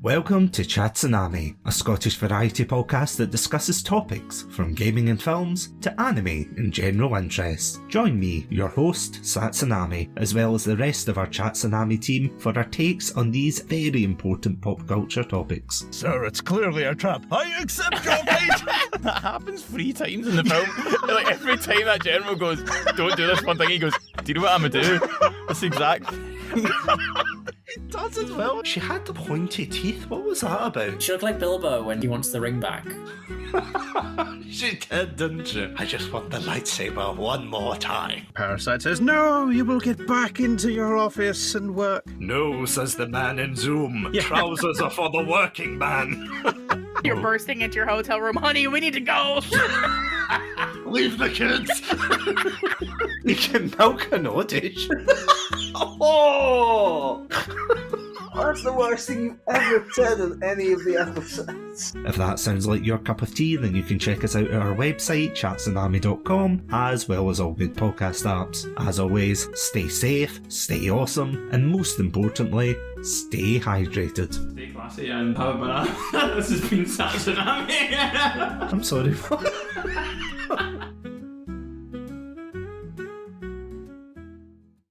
Welcome to Chatsunami, a Scottish variety podcast that discusses topics from gaming and films to anime and general interest. Join me, your host, Chatsunami, as well as the rest of our Chatsunami team for our takes on these very important pop culture topics. Sir, it's clearly a trap. I accept your fate! That happens 3 times in the film. Like, every time that general goes, don't do this one thing, he goes, do you know what I'm gonna do? That's the exact It does as well. She had the pointy teeth. What was that about? She looked like Bilbo when he wants the ring back. She did, didn't she? I just want the lightsaber one more time. Parasite says, no, you will get back into your office and work. No, says the man in Zoom. Yeah. Trousers are for the working man. You're bursting into your hotel room. Honey, we need to go. Leave the kids. You can milk an oddish. Oh! That's the worst thing you've ever said in any of the episodes. If that sounds like your cup of tea, then you can check us out at our website, chatsunami.com, as well as all good podcast apps. As always, stay safe, stay awesome, and most importantly, stay hydrated. Stay classy and have a banana. This has been Chatsunami. I'm sorry.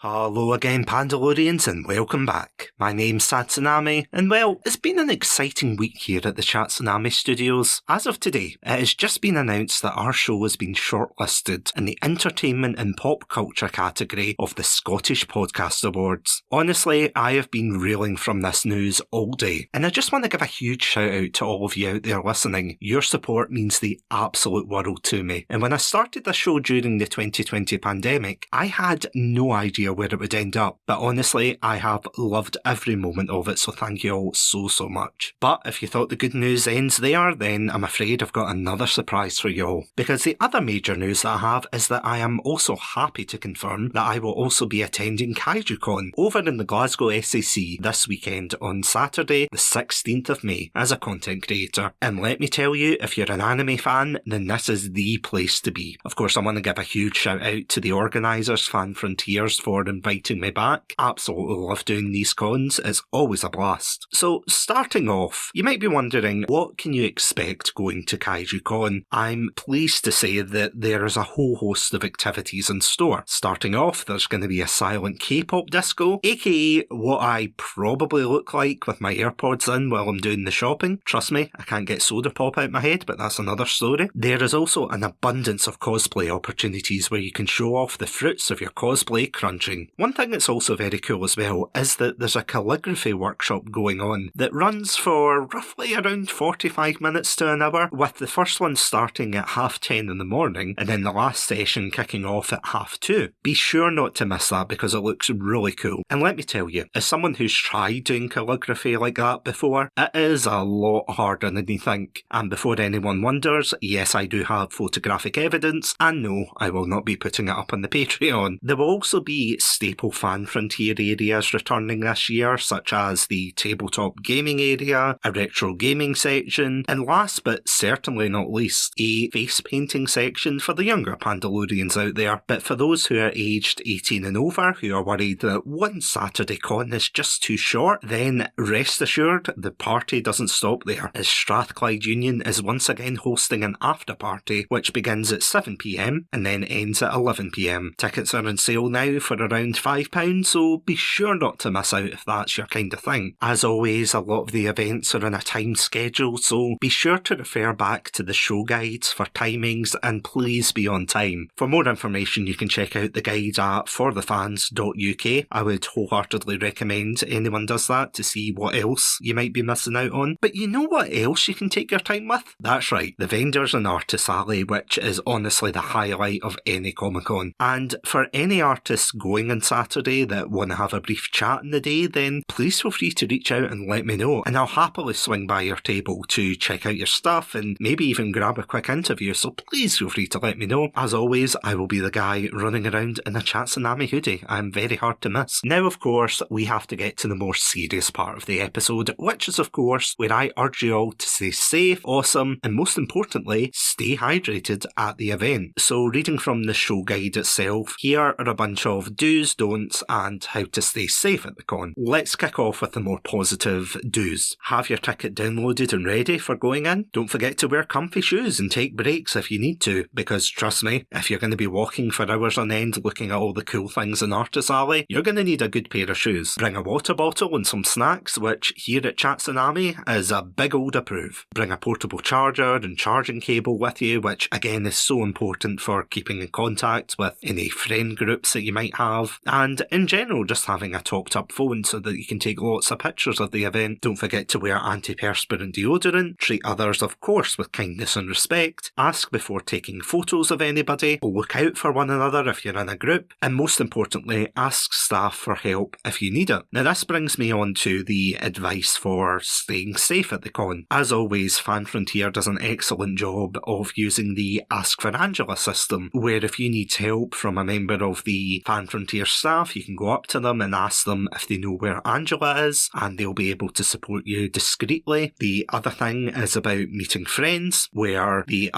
Hello again, Pandalorians, and welcome back. My name's Chatsunami, and well, it's been an exciting week here at the Chatsunami studios. As of today, it has just been announced that our show has been shortlisted in the Entertainment and Pop Culture category of the Scottish Podcast Awards. Honestly, I have been reeling from this news all day, and I just want to give a huge shout out to all of you out there listening. Your support means the absolute world to me, and when I started the show during the 2020 pandemic, I had no idea where it would end up, but honestly I have loved every moment of it, so thank you all so much. But if you thought the good news ends there, then I'm afraid I've got another surprise for you all, because the other major news that I have is that I am also happy to confirm that I will also be attending Kaiju Con over in the Glasgow SEC this weekend on Saturday the 16th of May as a content creator. And let me tell you, if you're an anime fan, then this is the place to be. Of course, I want to give a huge shout out to the organisers, Fan Frontiers, for inviting me back. Absolutely love doing these cons, it's always a blast. So starting off, you might be wondering, what can you expect going to Kaiju Con? I'm pleased to say that there is a whole host of activities in store. Starting off, there's going to be a silent K-pop disco, aka what I probably look like with my AirPods in while I'm doing the shopping. Trust me, I can't get soda pop out my head, but that's another story. There is also an abundance of cosplay opportunities where you can show off the fruits of your cosplay crunching. One thing that's also very cool as well is that there's a calligraphy workshop going on that runs for roughly around 45 minutes to an hour, with the first one starting at 10:30 in the morning and then the last session kicking off at 2:30. Be sure not to miss that because it looks really cool. And let me tell you, as someone who's tried doing calligraphy like that before, it is a lot harder than you think. And before anyone wonders, yes, I do have photographic evidence, and no, I will not be putting it up on the Patreon. There will also be staple Fan Frontier areas returning this year, such as the tabletop gaming area, a retro gaming section, and last but certainly not least, a face painting section for the younger Pandalorians out there. But for those who are aged 18 and over, who are worried that one Saturday con is just too short, then rest assured, the party doesn't stop there, as Strathclyde Union is once again hosting an after party, which begins at 7 PM and then ends at 11 PM. Tickets are on sale now for around £5, so be sure not to miss out if that's your kind of thing. As always, a lot of the events are on a time schedule, so be sure to refer back to the show guides for timings and please be on time. For more information, you can check out the guide at forthefans.uk. I would wholeheartedly recommend anyone does that to see what else you might be missing out on. But you know what else you can take your time with? That's right, the Vendors and Artists Alley, which is honestly the highlight of any Comic-Con. And for any artists going on Saturday that want to have a brief chat in the day, then please feel free to reach out and let me know, and I'll happily swing by your table to check out your stuff and maybe even grab a quick interview, so please feel free to let me know. As always, I will be the guy running around in a Chatsunami hoodie. I'm very hard to miss. Now, of course, we have to get to the more serious part of the episode, which is, of course, where I urge you all to stay safe, awesome, and most importantly, stay hydrated at the event. So, reading from the show guide itself, here are a bunch of do's do's, don'ts, and how to stay safe at the con. Let's kick off with the more positive do's. Have your ticket downloaded and ready for going in. Don't forget to wear comfy shoes and take breaks if you need to, because trust me, if you're going to be walking for hours on end looking at all the cool things in Artist Alley, you're going to need a good pair of shoes. Bring a water bottle and some snacks, which here at Chatsunami is a big old approve. Bring a portable charger and charging cable with you, which again is so important for keeping in contact with any friend groups that you might have, and in general just having a topped up phone so that you can take lots of pictures of the event. Don't forget to wear antiperspirant deodorant, treat others of course with kindness and respect, ask before taking photos of anybody, look out for one another if you're in a group, and most importantly ask staff for help if you need it. Now this brings me on to the advice for staying safe at the con. As always, Fan Frontier does an excellent job of using the Ask for Angela system, where if you need help from a member of the Fan Frontier staff, you can go up to them and ask them if they know where Angela is, and they'll be able to support you discreetly. The other thing is about meeting friends, where the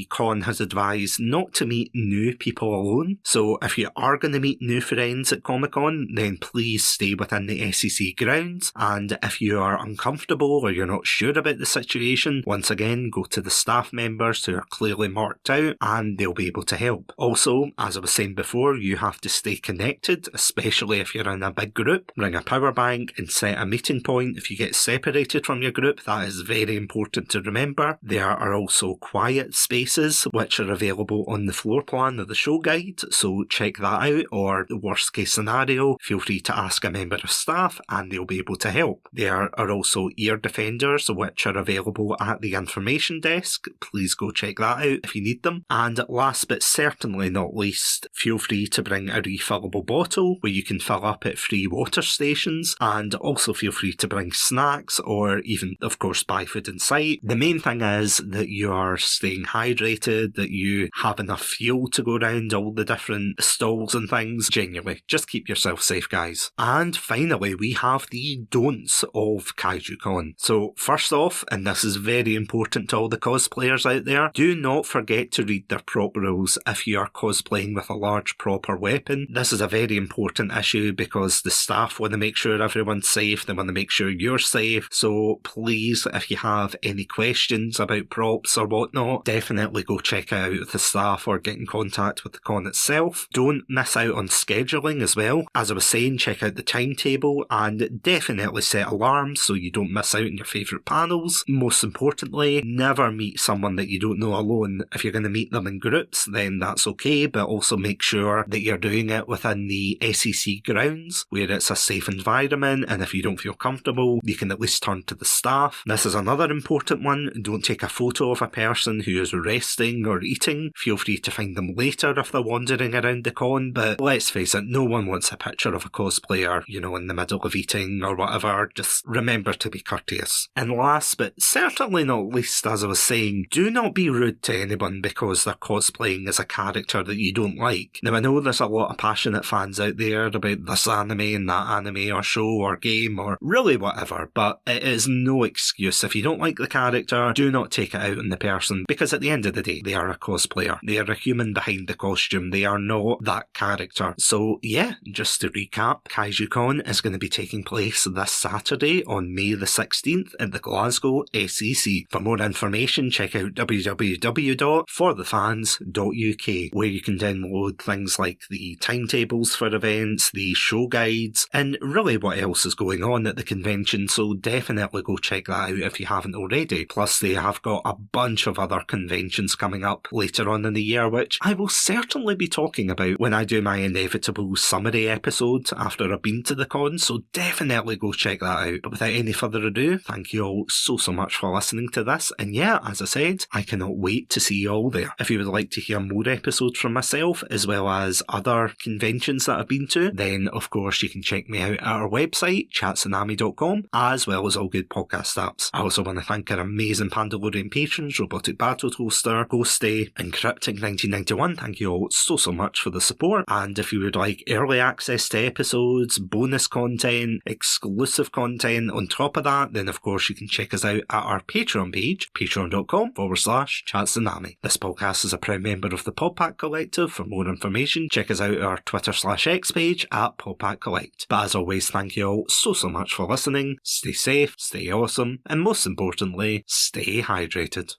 con has advised not to meet new people alone. So if you are going to meet new friends at Comic-Con, then please stay within the SEC grounds, and if you are uncomfortable or you're not sure about the situation, once again go to the staff members who are clearly marked out and they'll be able to help. Also, as I was saying before, you have to stay connected, especially if you're in a big group. Bring a power bank and set a meeting point. If you get separated from your group, that is very important to remember. There are also quiet spaces which are available on the floor plan of the show guide, so check that out, or the worst case scenario, feel free to ask a member of staff and they'll be able to help. There are also ear defenders which are available at the information desk. Please go check that out if you need them. And last but certainly not least, feel free to bring a refillable bottle where you can fill up at free water stations, and also feel free to bring snacks or even of course buy food inside. The main thing is that you are staying hydrated, that you have enough fuel to go around all the different stalls and things. Genuinely, just keep yourself safe, guys. And finally, we have the don'ts of Kaiju Con. So first off, and this is very important to all the cosplayers out there, do not forget to read their prop rules if you are cosplaying with a large proper weapon. This is a very important issue because the staff want to make sure everyone's safe, they want to make sure you're safe, so please, if you have any questions about props or whatnot, definitely go check it out with the staff or get in contact with the con itself. Don't miss out on scheduling as well. As I was saying, check out the timetable and definitely set alarms so you don't miss out on your favourite panels. Most importantly, never meet someone that you don't know alone. If you're going to meet them in groups, then that's okay, but also make sure that you're doing it within the SEC grounds where it's a safe environment, and if you don't feel comfortable, you can at least turn to the staff. This is another important one. Don't take a photo of a person who is resting or eating. Feel free to find them later if they're wandering around the con, but let's face it, no one wants a picture of a cosplayer, in the middle of eating or whatever. Just remember to be courteous. And last but certainly not least, as I was saying, do not be rude to anyone because they're cosplaying as a character that you don't like. Now I know there's a lot of passionate fans out there about this anime and that anime or show or game or really whatever, but it is no excuse. If you don't like the character, do not take it out on the person, because at the end of the day, they are a cosplayer. They are a human behind the costume. They are not that character. So yeah, just to recap, Kaiju Con is going to be taking place this Saturday on May the 16th at the Glasgow SEC. For more information, check out www.forthefans.uk, where you can download things like the timetables for events, the show guides, and really what else is going on at the convention, so definitely go check that out if you haven't already. Plus they have got a bunch of other conventions coming up later on in the year, which I will certainly be talking about when I do my inevitable summary episode after I've been to the con, so definitely go check that out. But without any further ado, thank you all so much for listening to this, and yeah, as I said, I cannot wait to see you all there. If you would like to hear more episodes from myself, as well as other conventions that I've been to, then of course you can check me out at our website, chatsunami.com, as well as all good podcast apps. I also want to thank our amazing Pandalorian patrons, Robotic Battle Toaster, Ghostie, and Cryptic1991. Thank you all so much for the support, and if you would like early access to episodes, bonus content, exclusive content on top of that, then of course you can check us out at our Patreon page, patreon.com/Chatsunami. This podcast is a proud member of the Podpack Collective, Collective for more information. Check us out at our Twitter/X page at PodPatCollect. But as always, thank you all so much for listening. Stay safe, stay awesome, and most importantly, stay hydrated.